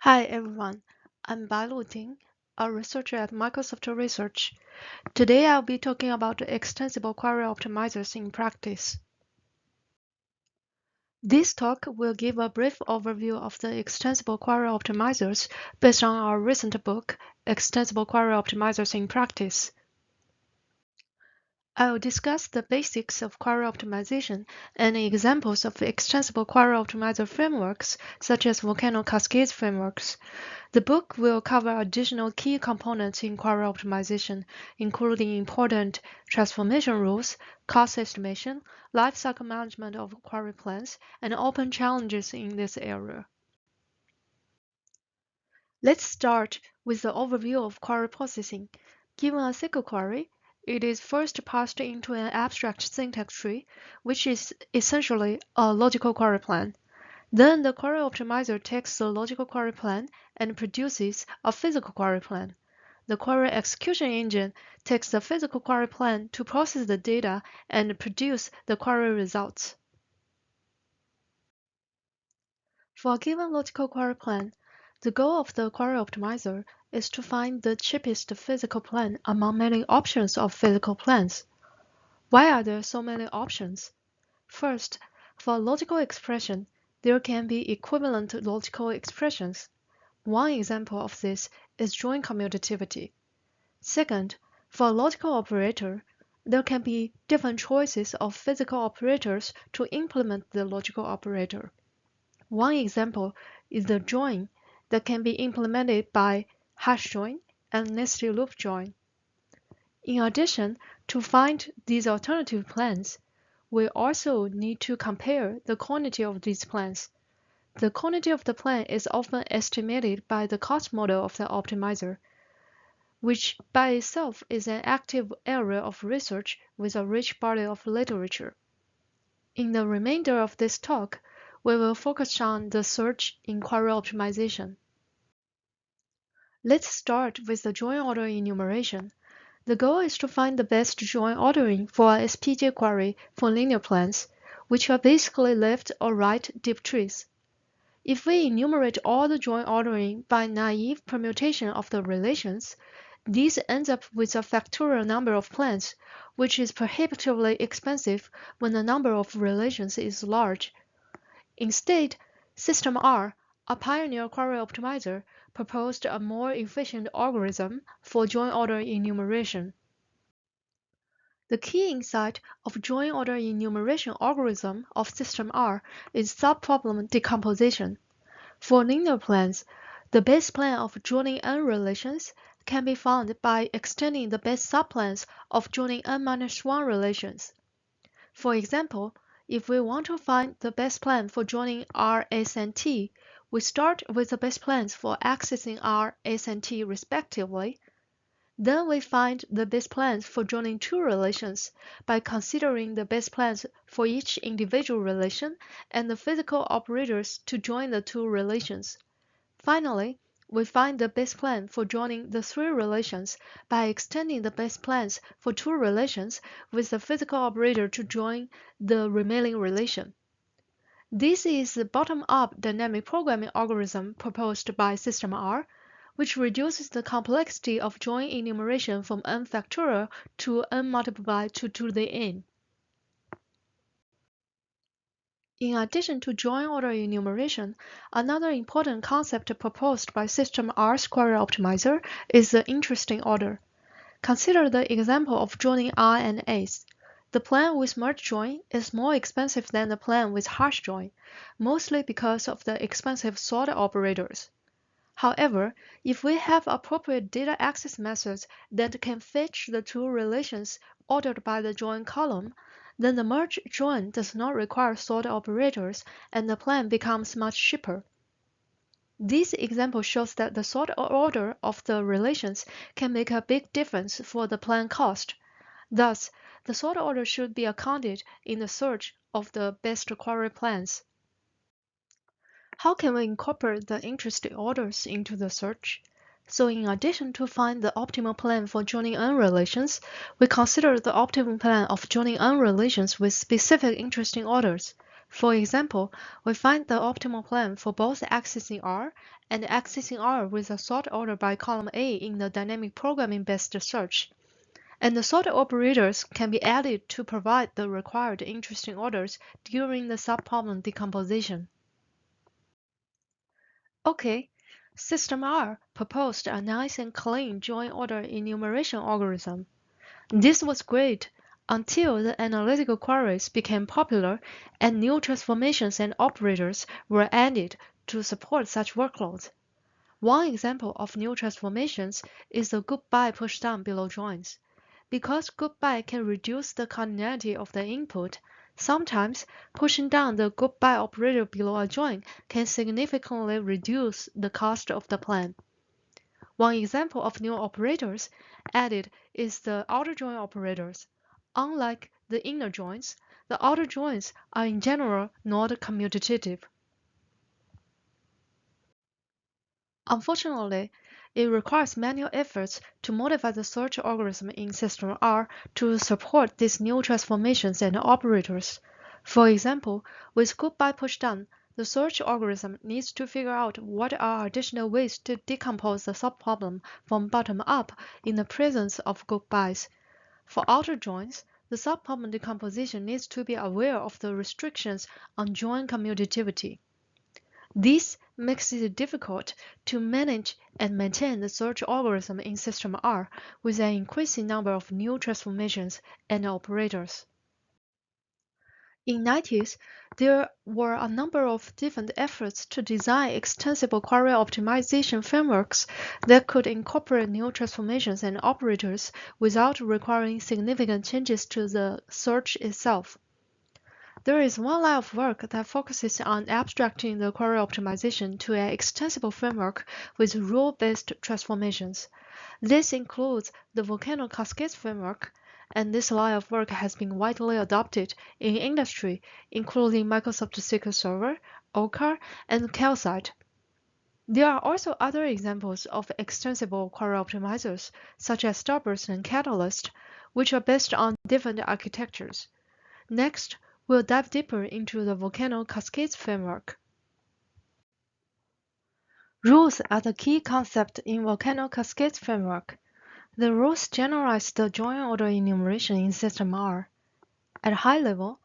Hi everyone, I'm Bailu Ding, a researcher at Microsoft Research. Today I'll be talking about the Extensible Query Optimizers in practice. This talk will give a brief overview of the Extensible Query Optimizers based on our recent book, Extensible Query Optimizers in Practice. I will discuss the basics of query optimization and examples of extensible query optimizer frameworks, such as Volcano and Cascades frameworks. The book will cover additional key components in query optimization, including important transformation rules, cost estimation, lifecycle management of query plans, and open challenges in this area. Let's start with the overview of query processing. Given a SQL query, it is first passed into an abstract syntax tree, which is essentially a logical query plan. Then the query optimizer takes the logical query plan and produces a physical query plan. The query execution engine takes the physical query plan to process the data and produce the query results. For a given logical query plan, the goal of the query optimizer is to find the cheapest physical plan among many options of physical plans. Why are there so many options? First, for a logical expression, there can be equivalent logical expressions. One example of this is join commutativity. Second, for a logical operator, there can be different choices of physical operators to implement the logical operator. One example is the join that can be implemented by hash join and nested loop join. In addition, to find these alternative plans, we also need to compare the quantity of these plans. The quantity of the plan is often estimated by the cost model of the optimizer, which by itself is an active area of research with a rich body of literature. In the remainder of this talk, we will focus on the search in query optimization. Let's start with the join order enumeration. The goal is to find the best join ordering for a SPJ query for linear plans, which are basically left or right deep trees. If we enumerate all the join ordering by naive permutation of the relations, this ends up with a factorial number of plans, which is prohibitively expensive when the number of relations is large. Instead, System R, a pioneer query optimizer, proposed a more efficient algorithm for join order enumeration. The key insight of join order enumeration algorithm of System R is subproblem decomposition. For linear plans, the base plan of joining n relations can be found by extending the base subplans of joining n-1 relations. For example, if we want to find the best plan for joining R, S, and T, we start with the best plans for accessing R, S, and T respectively. Then we find the best plans for joining two relations by considering the best plans for each individual relation and the physical operators to join the two relations. Finally, we find the best plan for joining the three relations by extending the best plans for two relations with the physical operator to join the remaining relation. This is the bottom-up dynamic programming algorithm proposed by System R, which reduces the complexity of join enumeration from n factorial to n multiplied by 2 to the n. In addition to join order enumeration, another important concept proposed by System R's query optimizer is the interesting order. Consider the example of joining R and S. The plan with merge join is more expensive than the plan with hash join, mostly because of the expensive sort operators. However, if we have appropriate data access methods that can fetch the two relations ordered by the join column, then the merge join does not require sort operators and the plan becomes much cheaper. This example shows that the sort order of the relations can make a big difference for the plan cost. Thus, the sort order should be accounted in the search of the best query plans. How can we incorporate the interesting orders into the search? So in addition to find the optimal plan for joining n relations, we consider the optimal plan of joining n relations with specific interesting orders. For example, we find the optimal plan for both accessing R and accessing R with a sort order by column A in the dynamic programming-based search. And the sort operators can be added to provide the required interesting orders during the subproblem decomposition. Okay, System R proposed a nice and clean join order enumeration algorithm. This was great until the analytical queries became popular and new transformations and operators were added to support such workloads. One example of new transformations is the goodbye pushdown below joins. Because goodbye can reduce the cardinality of the input, sometimes pushing down the goodbye operator below a join can significantly reduce the cost of the plan. One example of new operators added is the outer join operators. Unlike the inner joins, the outer joins are in general not commutative. Unfortunately, it requires manual efforts to modify the search algorithm in System R to support these new transformations and operators. For example, with goodbye pushdown, the search algorithm needs to figure out what are additional ways to decompose the subproblem from bottom up in the presence of goodbyes. For outer joins, the subproblem decomposition needs to be aware of the restrictions on join commutativity. This makes it difficult to manage and maintain the search algorithm in System R with an increasing number of new transformations and operators. In the 90s, there were a number of different efforts to design extensible query optimization frameworks that could incorporate new transformations and operators without requiring significant changes to the search itself. There is one line of work that focuses on abstracting the query optimization to an extensible framework with rule-based transformations. This includes the Volcano and Cascades framework, and this line of work has been widely adopted in industry, including Microsoft SQL Server, OCR, and Calcite. There are also other examples of extensible query optimizers, such as Starburst and Catalyst, which are based on different architectures. Next, we'll dive deeper into the Volcano Cascades framework. Rules are the key concept in Volcano Cascades framework. The rules generalize the join order enumeration in System R. At high level,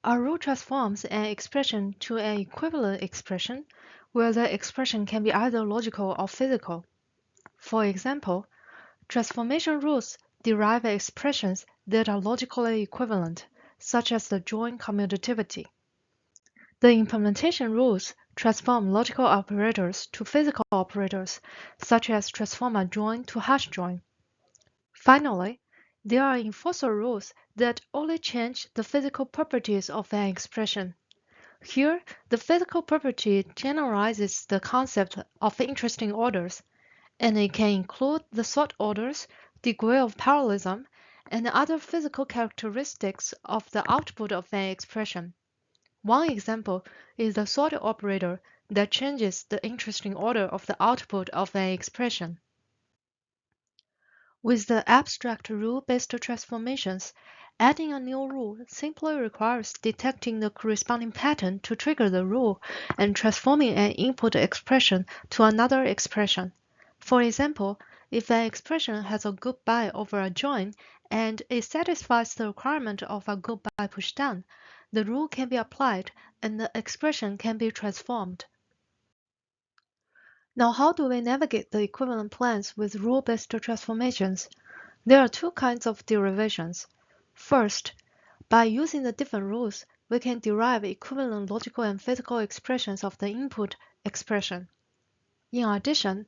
a rule transforms an expression to an equivalent expression, where the expression can be either logical or physical. For example, transformation rules derive expressions that are logically equivalent, such as the join commutativity. The implementation rules transform logical operators to physical operators, such as transform a join to hash join. Finally, there are enforcer rules that only change the physical properties of an expression. Here, the physical property generalizes the concept of interesting orders, and it can include the sort orders, degree of parallelism, and other physical characteristics of the output of an expression. One example is the sort operator that changes the interesting order of the output of an expression. With the abstract rule-based transformations, adding a new rule simply requires detecting the corresponding pattern to trigger the rule and transforming an input expression to another expression. For example, if an expression has a goodbye over a join and it satisfies the requirement of a goodbye pushdown, the rule can be applied and the expression can be transformed. Now, how do we navigate the equivalent plans with rule-based transformations? There are two kinds of derivations. First, by using the different rules, we can derive equivalent logical and physical expressions of the input expression. In addition,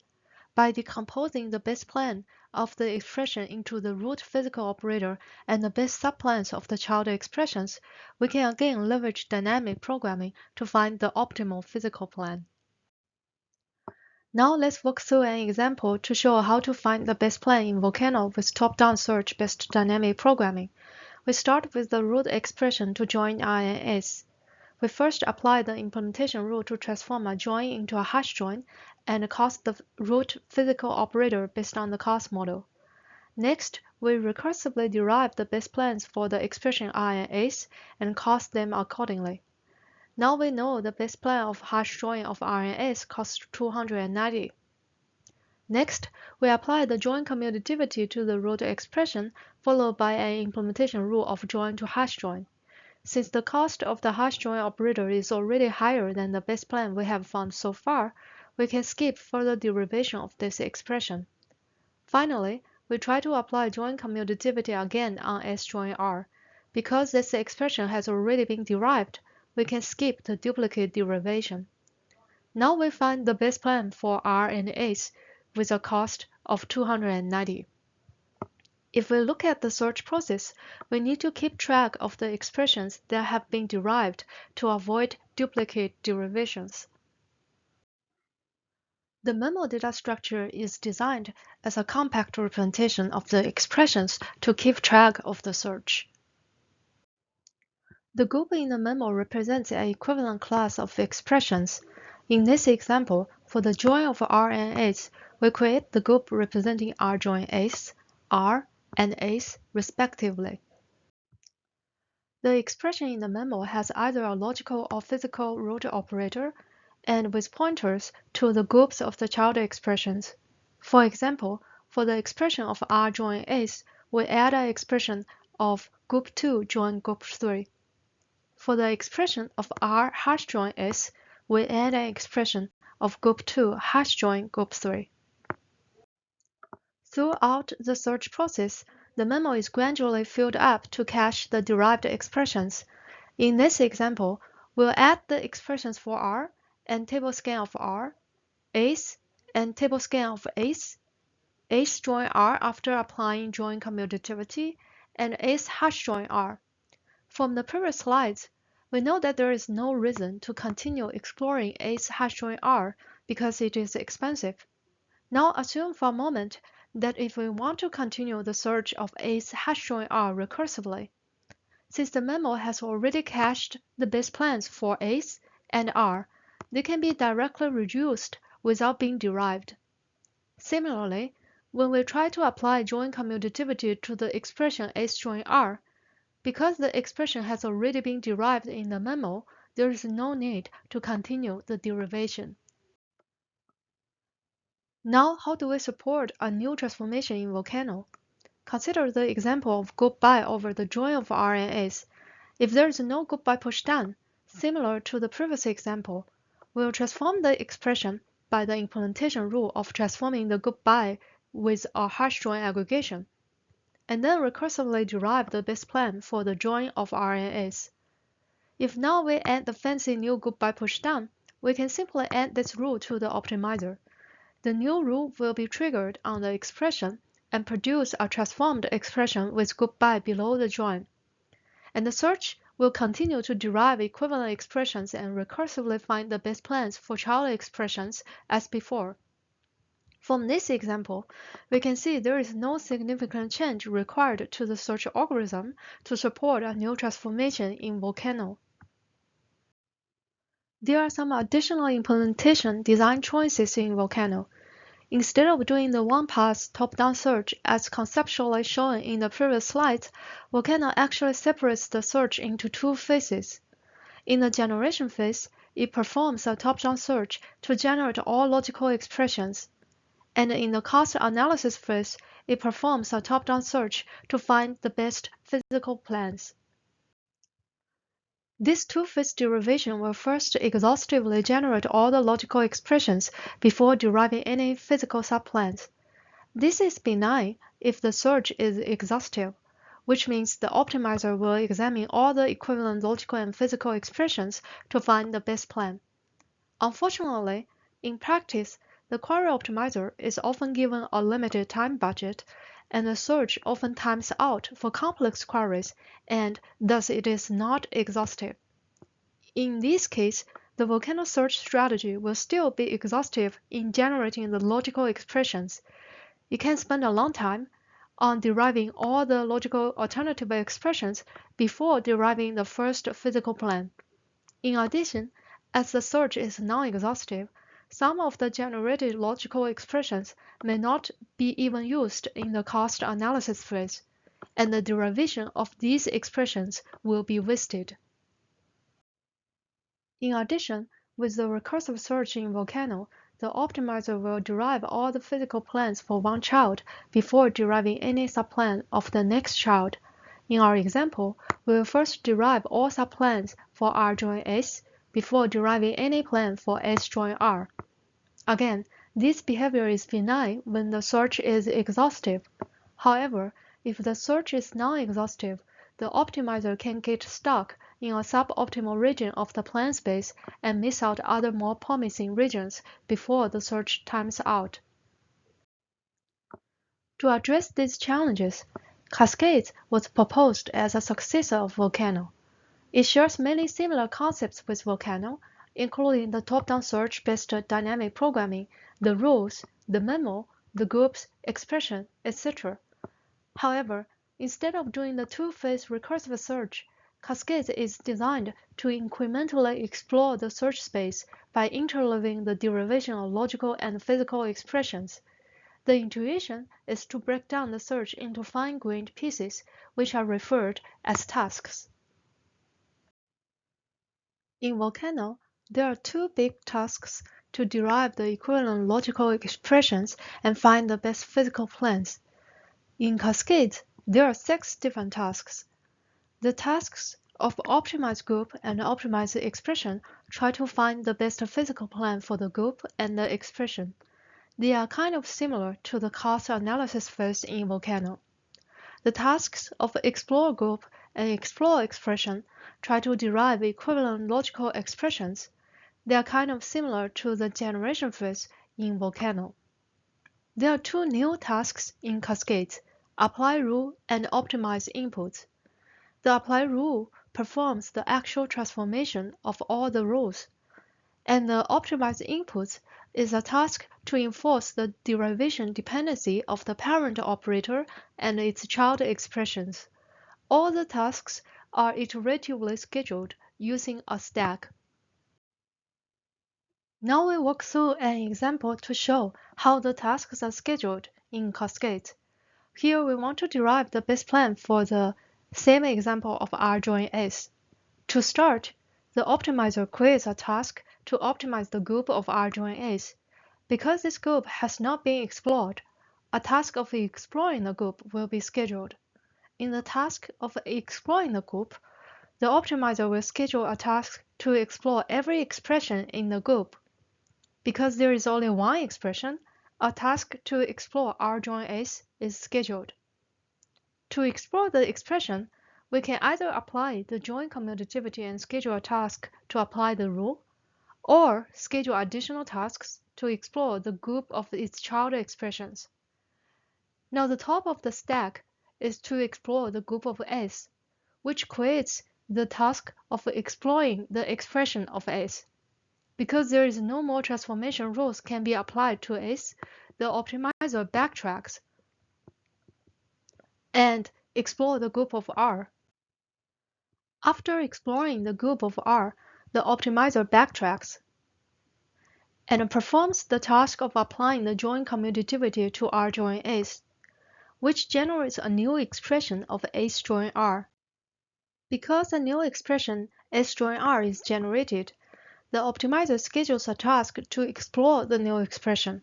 by decomposing the base plan of the expression into the root physical operator and the base subplans of the child expressions, we can again leverage dynamic programming to find the optimal physical plan. Now let's walk through an example to show how to find the best plan in Volcano with top-down search-based dynamic programming. We start with the root expression to join R and S. We first apply the implementation rule to transform a join into a hash join and cast the root physical operator based on the cast model. Next, we recursively derive the base plans for the expression R and S and cast them accordingly. Now we know the best plan of hash join of R and S costs 290. Next, we apply the join commutativity to the root expression, followed by an implementation rule of join to hash join. Since the cost of the hash join operator is already higher than the best plan we have found so far, we can skip further derivation of this expression. Finally, we try to apply join commutativity again on S join R. Because this expression has already been derived, we can skip the duplicate derivation. Now we find the best plan for R and S with a cost of 290. If we look at the search process, we need to keep track of the expressions that have been derived to avoid duplicate derivations. The memo data structure is designed as a compact representation of the expressions to keep track of the search. The group in the memo represents an equivalent class of expressions. In this example, for the join of R and S, we create the group representing R join S, R, and S respectively. The expression in the memo has either a logical or physical root operator, and with pointers to the groups of the child expressions. For example, for the expression of R join S, we add an expression of group 2 join group 3. For the expression of R hash join S, we add an expression of group 2 hash join group 3. Throughout the search process, the memo is gradually filled up to cache the derived expressions. In this example, we'll add the expressions for R and table scan of R, ACE and table scan of ACE, ACE join R after applying join commutativity, and ACE hash join R. From the previous slides, we know that there is no reason to continue exploring ACE hash join R because it is expensive. Now assume for a moment that if we want to continue the search of ACE hash join R recursively, since the memo has already cached the base plans for ACE and R, they can be directly reduced without being derived. Similarly, when we try to apply join commutativity to the expression ACE join R, because the expression has already been derived in the memo, there is no need to continue the derivation. Now, how do we support a new transformation in Volcano? Consider the example of group by over the join of R and S. If there is no group by pushdown, similar to the previous example, we'll transform the expression by the implementation rule of transforming the group by with a hash join aggregation, and then recursively derive the base plan for the join of R and S. If now we add the fancy new group by pushdown, we can simply add this rule to the optimizer. The new rule will be triggered on the expression and produce a transformed expression with group by below the join. And the search will continue to derive equivalent expressions and recursively find the best plans for child expressions as before. From this example, we can see there is no significant change required to the search algorithm to support a new transformation in Volcano. There are some additional implementation design choices in Volcano. Instead of doing the one-pass top-down search as conceptually shown in the previous slides, Volcano actually separates the search into two phases. In the generation phase, it performs a top-down search to generate all logical expressions. And in the cost analysis phase, it performs a top-down search to find the best physical plans. This two-phase derivation will first exhaustively generate all the logical expressions before deriving any physical subplans. This is benign if the search is exhaustive, which means the optimizer will examine all the equivalent logical and physical expressions to find the best plan. Unfortunately, in practice, the query optimizer is often given a limited time budget, and the search often times out for complex queries, and thus it is not exhaustive. In this case, the Volcano search strategy will still be exhaustive in generating the logical expressions. You can spend a long time on deriving all the logical alternative expressions before deriving the first physical plan. In addition, as the search is non-exhaustive, some of the generated logical expressions may not be even used in the cost analysis phase, and the derivation of these expressions will be wasted. In addition, with the recursive search in Volcano, the optimizer will derive all the physical plans for one child before deriving any subplan of the next child. In our example, we will first derive all subplans for R join S before deriving any plan for S join R. Again, this behavior is benign when the search is exhaustive. However, if the search is non-exhaustive, the optimizer can get stuck in a suboptimal region of the plan space and miss out other more promising regions before the search times out. To address these challenges, Cascades was proposed as a successor of Volcano. It shares many similar concepts with Volcano, including the top-down search-based dynamic programming, the rules, the memo, the groups, expression, etc. However, instead of doing the two-phase recursive search, Cascades is designed to incrementally explore the search space by interleaving the derivation of logical and physical expressions. The intuition is to break down the search into fine-grained pieces, which are referred as tasks. In Volcano, there are two big tasks to derive the equivalent logical expressions and find the best physical plans. In Cascades, there are 6 different tasks. The tasks of optimized group and optimized expression try to find the best physical plan for the group and the expression. They are kind of similar to the cost analysis phase in Volcano. The tasks of explore group and explore expression try to derive equivalent logical expressions. They are kind of similar to the generation phase in Volcano. There are 2 new tasks in Cascades: apply rule and optimize inputs. The apply rule performs the actual transformation of all the rules, and the optimize inputs is a task to enforce the derivation dependency of the parent operator and its child expressions. All the tasks are iteratively scheduled using a stack. Now we walk through an example to show how the tasks are scheduled in Cascades. Here we want to derive the best plan for the same example of R join S. To start, the optimizer creates a task to optimize the group of R join S. Because this group has not been explored, a task of exploring the group will be scheduled. In the task of exploring the group, the optimizer will schedule a task to explore every expression in the group. Because there is only one expression, a task to explore R join S is scheduled. To explore the expression, we can either apply the join commutativity and schedule a task to apply the rule, or schedule additional tasks to explore the group of its child expressions. Now the top of the stack is to explore the group of S, which creates the task of exploring the expression of S. Because there is no more transformation rules can be applied to S, the optimizer backtracks and explore the group of R. After exploring the group of R, the optimizer backtracks and performs the task of applying the join commutativity to R join S, which generates a new expression of S join R. Because a new expression S join R is generated, the optimizer schedules a task to explore the new expression.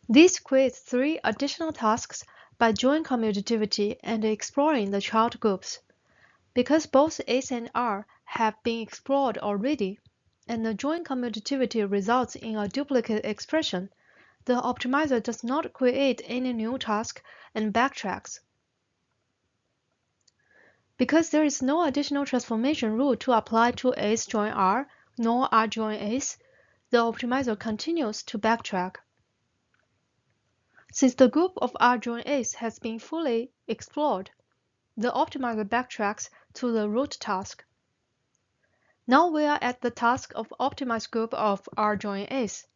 This creates 3 additional tasks by join commutativity and exploring the child groups. Because both S and R have been explored already, and the join commutativity results in a duplicate expression, the optimizer does not create any new task and backtracks. Because there is no additional transformation rule to apply to S join R, nor R join S, the optimizer continues to backtrack. Since the group of R join S has been fully explored, the optimizer backtracks to the root task. Now we are at the task of optimized group of R join S.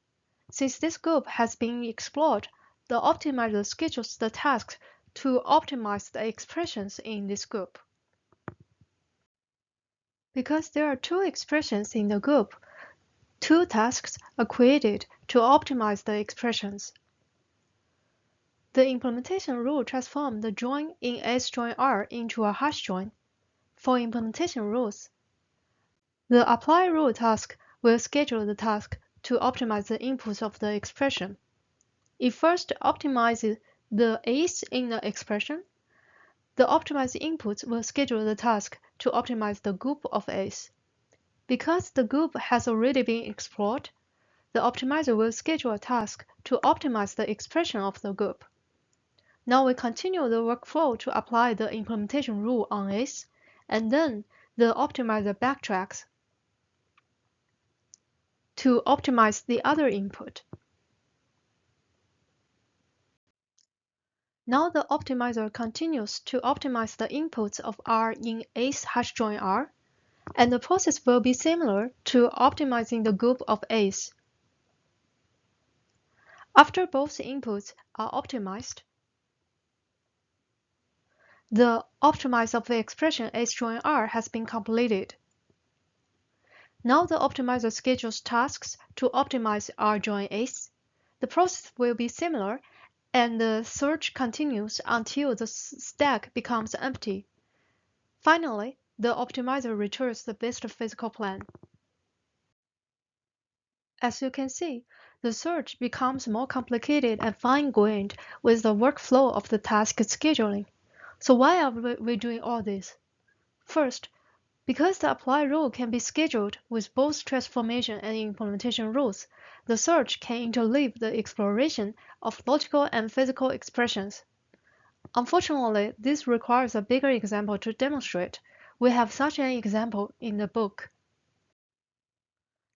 Since this group has been explored, the optimizer schedules the task to optimize the expressions in this group. Because there are 2 expressions in the group, 2 tasks are created to optimize the expressions. The implementation rule transforms the join in S join R into a hash join. For implementation rules, The apply rule task will schedule the task to optimize the inputs of the expression. It first optimizes the a's in the expression. The optimized inputs will schedule the task to optimize the group of a's. Because the group has already been explored, the optimizer will schedule a task to optimize the expression of the group. Now we continue the workflow to apply the implementation rule on a's, and then the optimizer backtracks to optimize the other input. Now the optimizer continues to optimize the inputs of R in A's hash join R, and the process will be similar to optimizing the group of A's. After both inputs are optimized, the optimize of the expression A's join R has been completed. Now the optimizer schedules tasks to optimize R join A's. The process will be similar, and the search continues until the stack becomes empty. Finally, the optimizer returns the best physical plan. As you can see, the search becomes more complicated and fine-grained with the workflow of the task scheduling. So why are we doing all this? First, because the apply rule can be scheduled with both transformation and implementation rules, the search can interleave the exploration of logical and physical expressions. Unfortunately, this requires a bigger example to demonstrate. We have such an example in the book.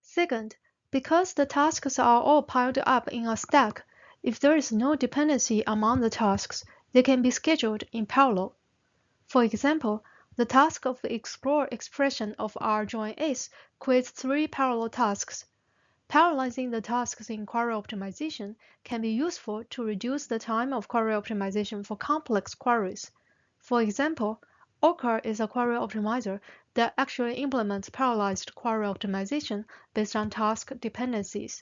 Second, because the tasks are all piled up in a stack, if there is no dependency among the tasks, they can be scheduled in parallel. For example, the task of explore expression of R join A's creates 3 parallel tasks. Parallelizing the tasks in query optimization can be useful to reduce the time of query optimization for complex queries. For example, Orca is a query optimizer that actually implements parallelized query optimization based on task dependencies.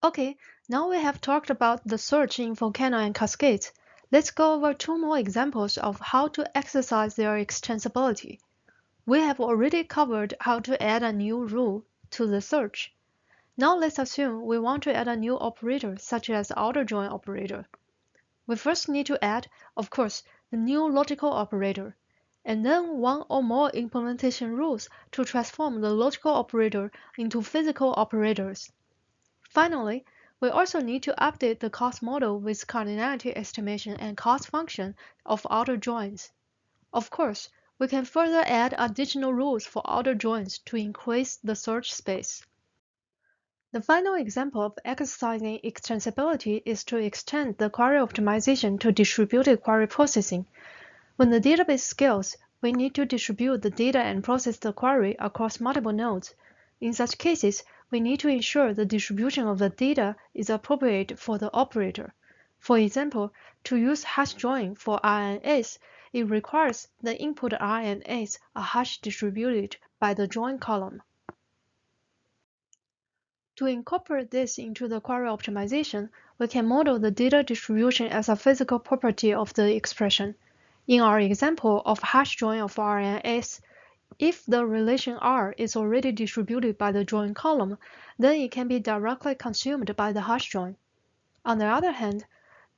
Okay, now we have talked about the search in Volcano and Cascades. Let's go over 2 more examples of how to exercise their extensibility. We have already covered how to add a new rule to the search. Now let's assume we want to add a new operator such as outer join operator. We first need to add, of course, the new logical operator, and then one or more implementation rules to transform the logical operator into physical operators. Finally, we also need to update the cost model with cardinality estimation and cost function of outer joins. Of course, we can further add additional rules for outer joins to increase the search space. The final example of exercising extensibility is to extend the query optimization to distributed query processing. When the database scales, we need to distribute the data and process the query across multiple nodes. In such cases, we need to ensure the distribution of the data is appropriate for the operator. For example, to use hash join for RNAs, it requires the input RNAs are hash distributed by the join column. To incorporate this into the query optimization, we can model the data distribution as a physical property of the expression. In our example of hash join of RNAs, if the relation R is already distributed by the join column, then it can be directly consumed by the hash join. On the other hand,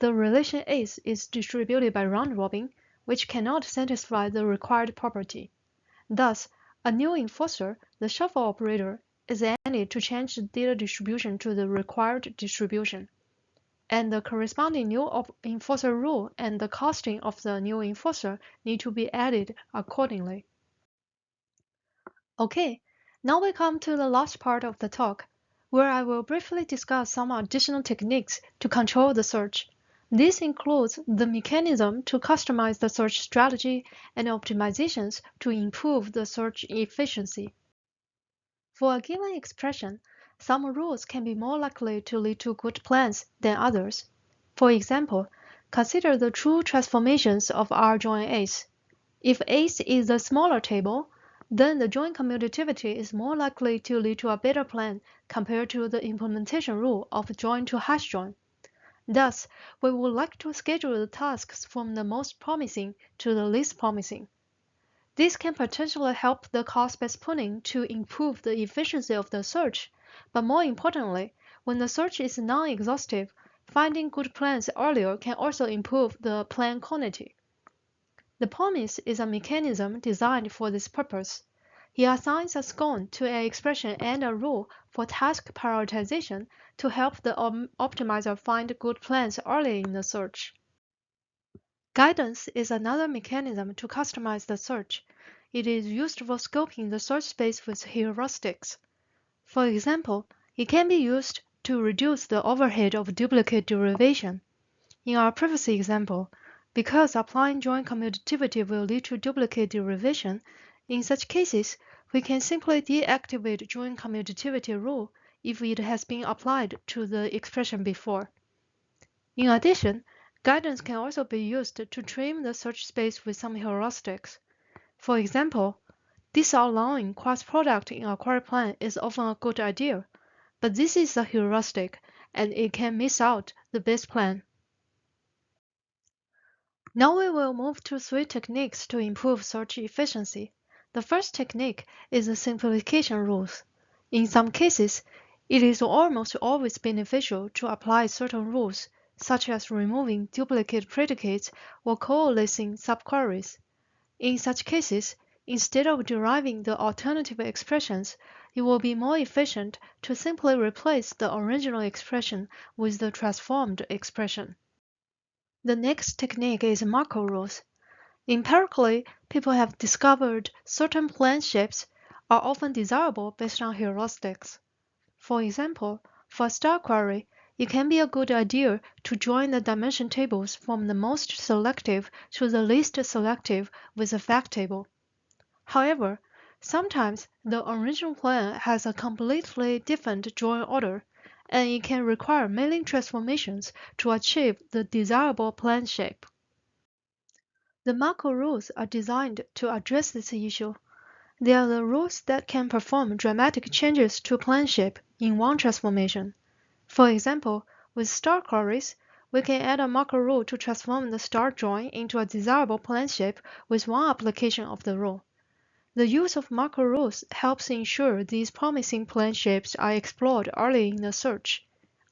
the relation S is distributed by round robin, which cannot satisfy the required property. Thus, a new enforcer, the shuffle operator, is added to change the data distribution to the required distribution. And the corresponding new enforcer rule and the costing of the new enforcer need to be added accordingly. Okay, now we come to the last part of the talk, where I will briefly discuss some additional techniques to control the search. This includes the mechanism to customize the search strategy and optimizations to improve the search efficiency. For a given expression, some rules can be more likely to lead to good plans than others. For example, consider the true transformations of R join A's. If A's is a smaller table, then the join commutativity is more likely to lead to a better plan compared to the implementation rule of join to hash join. Thus, we would like to schedule the tasks from the most promising to the least promising. This can potentially help the cost-based pruning to improve the efficiency of the search, but more importantly, when the search is non-exhaustive, finding good plans earlier can also improve the plan quality. The promise is a mechanism designed for this purpose. He assigns a score to an expression and a rule for task prioritization to help the optimizer find good plans early in the search. Guidance is another mechanism to customize the search. It is used for scoping the search space with heuristics. For example, it can be used to reduce the overhead of duplicate derivation. In our previous example, because applying joint commutativity will lead to duplicate derivation, in such cases, we can simply deactivate joint commutativity rule if it has been applied to the expression before. In addition, guidance can also be used to trim the search space with some heuristics. For example, disallowing cross product in a query plan is often a good idea, but this is a heuristic and it can miss out the best plan. Now we will move to 3 techniques to improve search efficiency. The first technique is the simplification rules. In some cases, it is almost always beneficial to apply certain rules, such as removing duplicate predicates or coalescing subqueries. In such cases, instead of deriving the alternative expressions, it will be more efficient to simply replace the original expression with the transformed expression. The next technique is macro rules. Empirically, people have discovered certain plan shapes are often desirable based on heuristics. For example, for a star query, it can be a good idea to join the dimension tables from the most selective to the least selective with a fact table. However, sometimes the original plan has a completely different join order, and it can require mailing transformations to achieve the desirable plan shape. The macro rules are designed to address this issue. They are the rules that can perform dramatic changes to plan shape in one transformation. For example, with star queries, we can add a macro rule to transform the star join into a desirable plan shape with one application of the rule. The use of macro rules helps ensure these promising plan shapes are explored early in the search.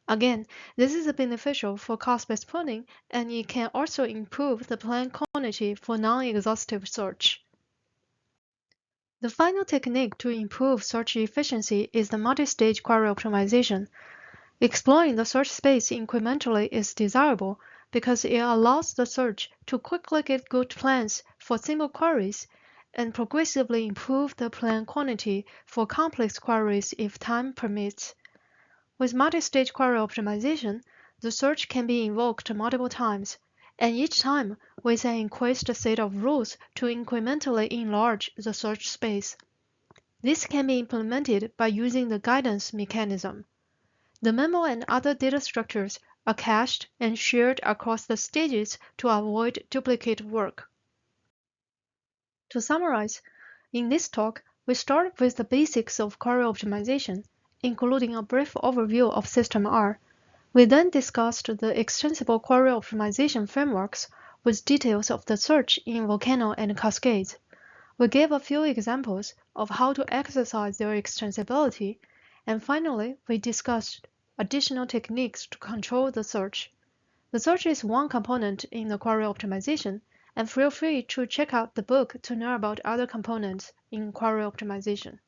Again, this is beneficial for cost-based pruning, and it can also improve the plan quality for non-exhaustive search. The final technique to improve search efficiency is the multi-stage query optimization. Exploring the search space incrementally is desirable because it allows the search to quickly get good plans for simple queries and progressively improve the plan quality for complex queries if time permits. With multi-stage query optimization, the search can be invoked multiple times, and each time with an increased set of rules to incrementally enlarge the search space. This can be implemented by using the guidance mechanism. The memo and other data structures are cached and shared across the stages to avoid duplicate work. To summarize, in this talk, we started with the basics of query optimization, including a brief overview of System R. We then discussed the extensible query optimization frameworks with details of the search in Volcano and Cascades. We gave a few examples of how to exercise their extensibility, and finally, we discussed additional techniques to control the search. The search is one component in the query optimization, and feel free to check out the book to know about other components in query optimization.